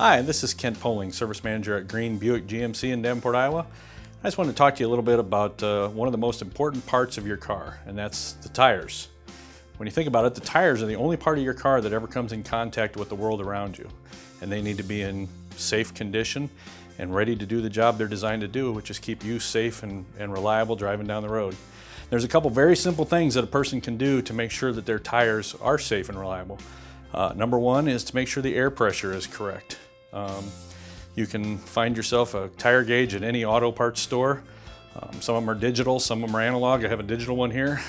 Hi, this is Kent Poling, Service Manager at Green Buick GMC in Davenport, Iowa. I just wanted to talk to you a little bit about one of the most important parts of your car, and that's the tires. When you think about it, the tires are the only part of your car that ever comes in contact with the world around you, and they need to be in safe condition and ready to do the job they're designed to do, which is keep you safe and reliable driving down the road. There's a couple very simple things that a person can do to make sure that their tires are safe and reliable. Number one is to make sure the air pressure is correct. You can find yourself a tire gauge at any auto parts store. Some of them are digital, some of them are analog. I have a digital one here.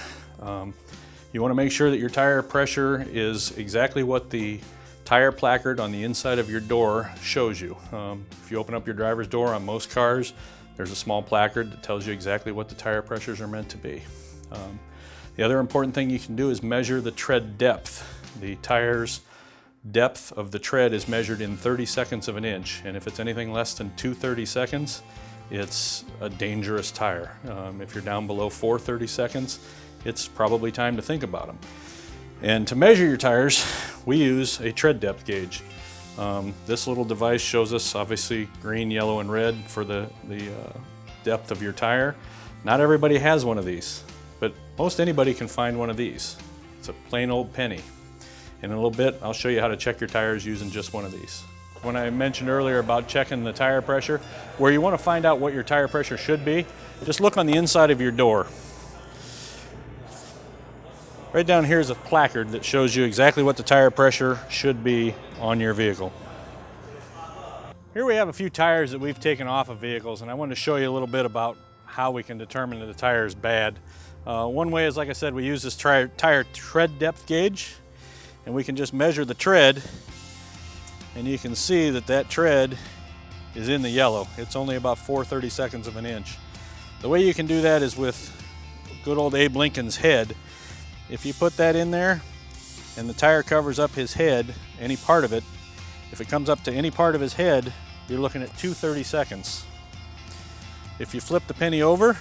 You want to make sure that your tire pressure is exactly what the tire placard on the inside of your door shows you. If you open up your driver's door on most cars, there's a small placard that tells you exactly what the tire pressures are meant to be. The other important thing you can do is measure the tread depth. The tire's depth of the tread is measured in 30 seconds of an inch, and if it's anything less than 2 seconds, it's a dangerous tire. If you're down below 4 seconds, it's probably time to think about them. And to measure your tires, we use a tread depth gauge. This little device shows us obviously green, yellow, and red for the depth of your tire. Not everybody has one of these, but most anybody can find one of these. It's a plain old penny. In a little bit, I'll show you how to check your tires using just one of these. When I mentioned earlier about checking the tire pressure, where you want to find out what your tire pressure should be, just look on the inside of your door. Right down here is a placard that shows you exactly what the tire pressure should be on your vehicle. Here we have a few tires that we've taken off of vehicles, and I wanted to show you a little bit about how we can determine that the tire is bad. One way is, like I said, we use this tire tread depth gauge. And we can just measure the tread, and you can see that that tread is in the yellow. It's only about 4 seconds of an inch. The way you can do that is with good old Abe Lincoln's head. If you put that in there and the tire covers up his head, any part of it, if it comes up to any part of his head, you're looking at 2 seconds. If you flip the penny over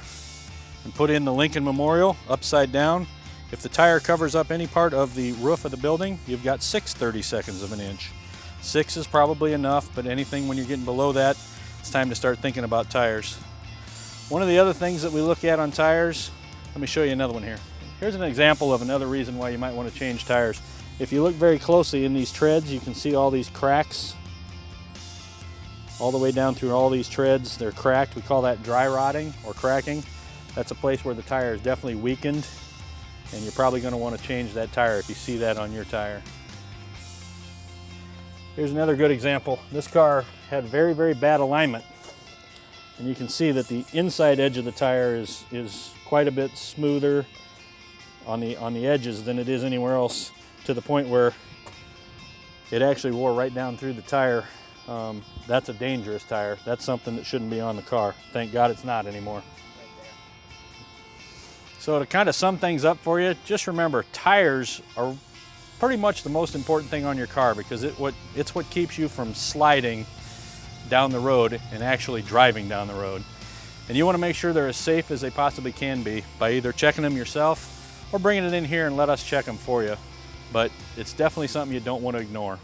and put in the Lincoln Memorial upside down, if the tire covers up any part of the roof of the building, you've got 6 seconds of an inch. 6 is probably enough, but anything when you're getting below that, it's time to start thinking about tires. One of the other things that we look at on tires, let me show you another one here. Here's an example of another reason why you might want to change tires. If you look very closely in these treads, you can see all these cracks. All the way down through all these treads, they're cracked. We call that dry rotting or cracking. That's a place where the tire is definitely weakened, and you're probably going to want to change that tire if you see that on your tire. Here's another good example. This car had very, very bad alignment, and you can see that the inside edge of the tire is quite a bit smoother on the edges than it is anywhere else, to the point where it actually wore right down through the tire. That's a dangerous tire. That's something that shouldn't be on the car. Thank God it's not anymore. So to kind of sum things up for you, just remember, tires are pretty much the most important thing on your car, because it's what keeps you from sliding down the road and actually driving down the road. And you want to make sure they're as safe as they possibly can be by either checking them yourself or bringing it in here and let us check them for you. But it's definitely something you don't want to ignore.